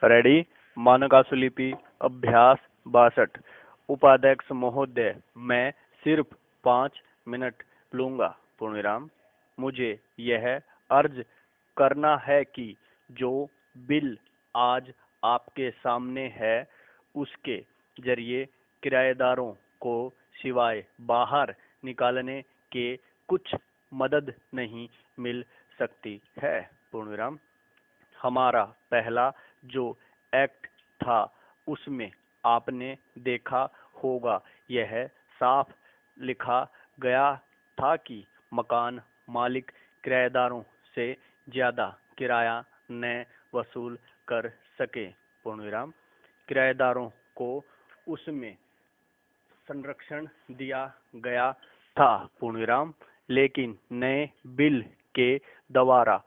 Ready. मानकासुलिपि अभ्यास 62। उपाध्यक्ष महोदय, मैं सिर्फ 5 मिनट लूंगा। पूर्णविराम। मुझे यह अर्ज करना है कि जो बिल आज आपके सामने है उसके जरिए किराएदारों को सिवाय बाहर निकालने के कुछ मदद नहीं मिल सकती है। पूर्णविराम। हमारा पहला जो एक्ट था उसमें आपने देखा होगा यह साफ लिखा गया था कि मकान मालिक किराएदारों से ज्यादा किराया न वसूल कर सके। पूर्णविराम। किराएदारों को उसमें संरक्षण दिया गया था। पूर्णविराम। लेकिन नए बिल के द्वारा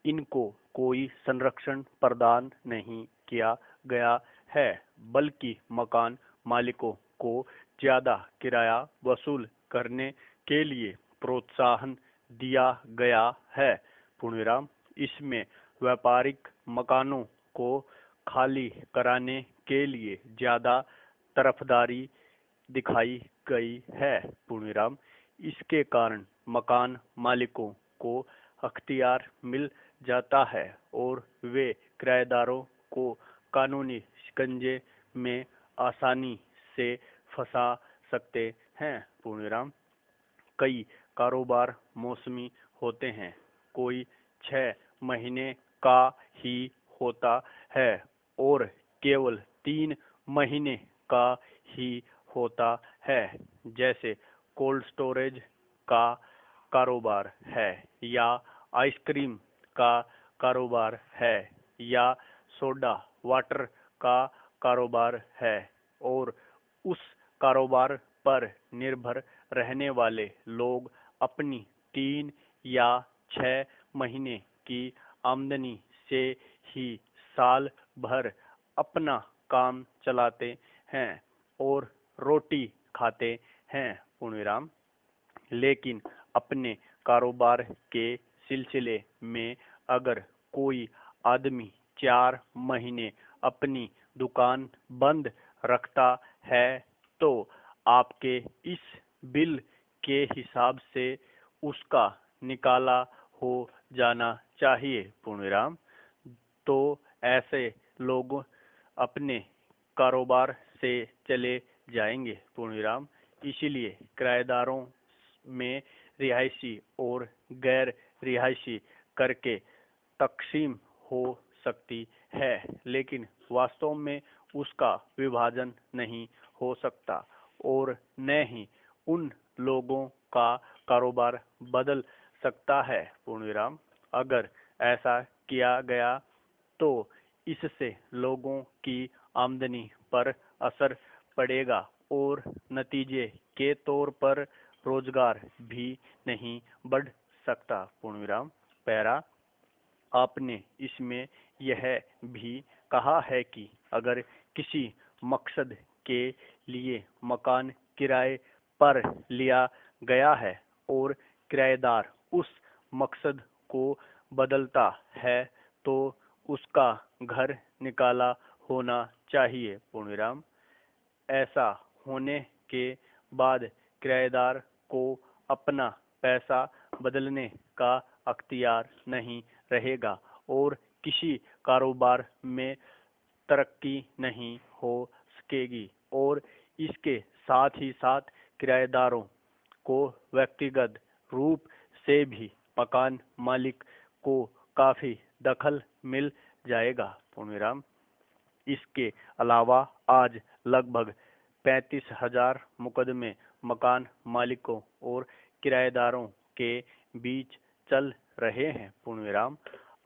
इनको कोई संरक्षण प्रदान नहीं किया गया है, बल्कि मकान मालिकों को ज्यादा किराया वसूल करने के लिए प्रोत्साहन दिया गया है। पूर्णविराम। इसमें व्यापारिक मकानों को खाली कराने के लिए ज्यादा तरफदारी दिखाई गई है। पूर्णविराम। इसके कारण मकान मालिकों को अख्तियार मिल जाता है और वे किराएदारों को कानूनी शिकंजे में आसानी से फंसा सकते हैं। पूर्णविराम। कई कारोबार मौसमी होते हैं, कोई 6 महीने का ही होता है और केवल 3 महीने का ही होता है। जैसे कोल्ड स्टोरेज का कारोबार है, या आइसक्रीम का कारोबार है, या सोडा वाटर का कारोबार है। और उस कारोबार पर निर्भर रहने वाले लोग अपनी 3 या 6 महीने की आमदनी से ही साल भर अपना काम चलाते हैं और रोटी खाते हैं। पूर्णविराम। लेकिन अपने कारोबार के सिलसिले में अगर कोई आदमी 4 महीने अपनी दुकान बंद रखता है तो आपके इस बिल के हिसाब से उसका निकाला हो जाना चाहिए। पूर्णविराम। तो ऐसे लोग अपने कारोबार से चले जाएंगे। पूर्णविराम। इसलिए किराएदारों में रिहायशी और गैर रिहायशी करके तकसीम हो सकती है, लेकिन वास्तव में उसका विभाजन नहीं हो सकता और न ही उन लोगों का कारोबार बदल सकता है। पूर्णविराम। अगर ऐसा किया गया तो इससे लोगों की आमदनी पर असर पड़ेगा और नतीजे के तौर पर रोजगार भी नहीं बढ़ सकता। पूर्णविराम। पैरा। आपने इसमें यह भी कहा है कि अगर किसी मकसद के लिए मकान किराए पर लिया गया है और किराएदार उस मकसद को बदलता है तो उसका घर निकाला होना चाहिए। पूर्णविराम। ऐसा होने के बाद किराएदार को अपना पैसा बदलने का अख्तियार नहीं रहेगा और किसी कारोबार में तरक्की नहीं हो सकेगी और इसके साथ ही साथ किराएदारों को व्यक्तिगत रूप से भी मकान मालिक को काफी दखल मिल जाएगा। पूर्णविराम। इसके अलावा आज लगभग 35,000 मुकदमे मकान मालिकों और किराएदारों के बीच चल रहे हैं। पूर्णविराम।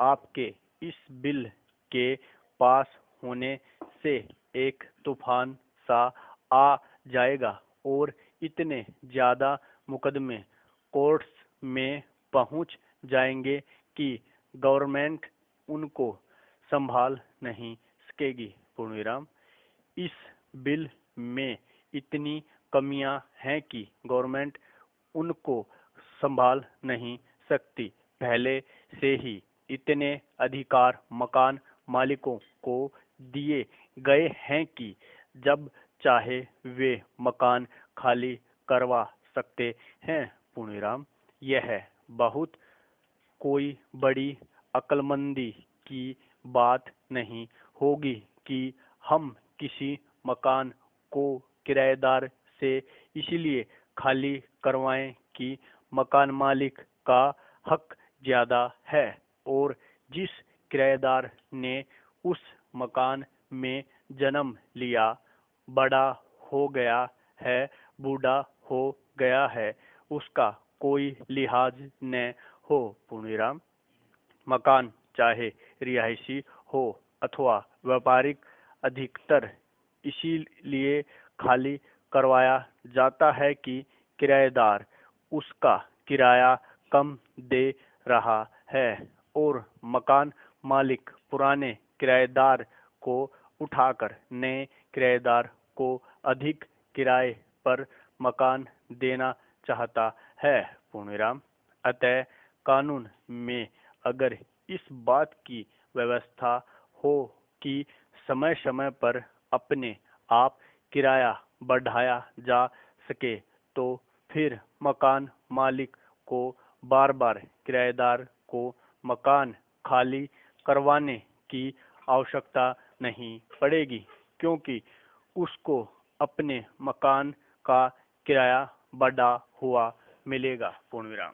आपके इस बिल के पास होने से एक तूफान सा आ जाएगा और इतने ज्यादा मुकदमे कोर्ट्स में पहुंच जाएंगे कि गवर्नमेंट उनको संभाल नहीं सकेगी। पूर्णविराम। इस बिल में इतनी कमियां हैं कि गवर्नमेंट उनको संभाल नहीं सकती। पहले से ही इतने अधिकार मकान मालिकों को दिए गए हैं कि जब चाहे वे मकान खाली करवा सकते हैं। पूर्णविराम। यह बहुत कोई बड़ी अक्लमंदी की बात नहीं होगी कि हम किसी मकान को किराएदार से इसलिए खाली करवाएं कि मकान मालिक का हक ज्यादा है और जिस किराएदार ने उस मकान में जन्म लिया, बड़ा हो गया है, बूढ़ा हो गया है, उसका कोई लिहाज न हो। पूर्णविराम। मकान चाहे रिहायशी हो अथवा व्यापारिक अधिकतर इसीलिए खाली करवाया जाता है कि किराएदार उसका किराया कम दे रहा है और मकान मालिक पुराने किराएदार को उठाकर नए किराएदार को अधिक किराए पर मकान देना चाहता है। पूर्णविराम। अतः कानून में अगर इस बात की व्यवस्था हो कि समय समय पर अपने आप किराया बढ़ाया जा सके, तो फिर मकान मालिक को बार बार किराएदार को मकान खाली करवाने की आवश्यकता नहीं पड़ेगी, क्योंकि उसको अपने मकान का किराया बढ़ा हुआ मिलेगा। पूर्णविराम।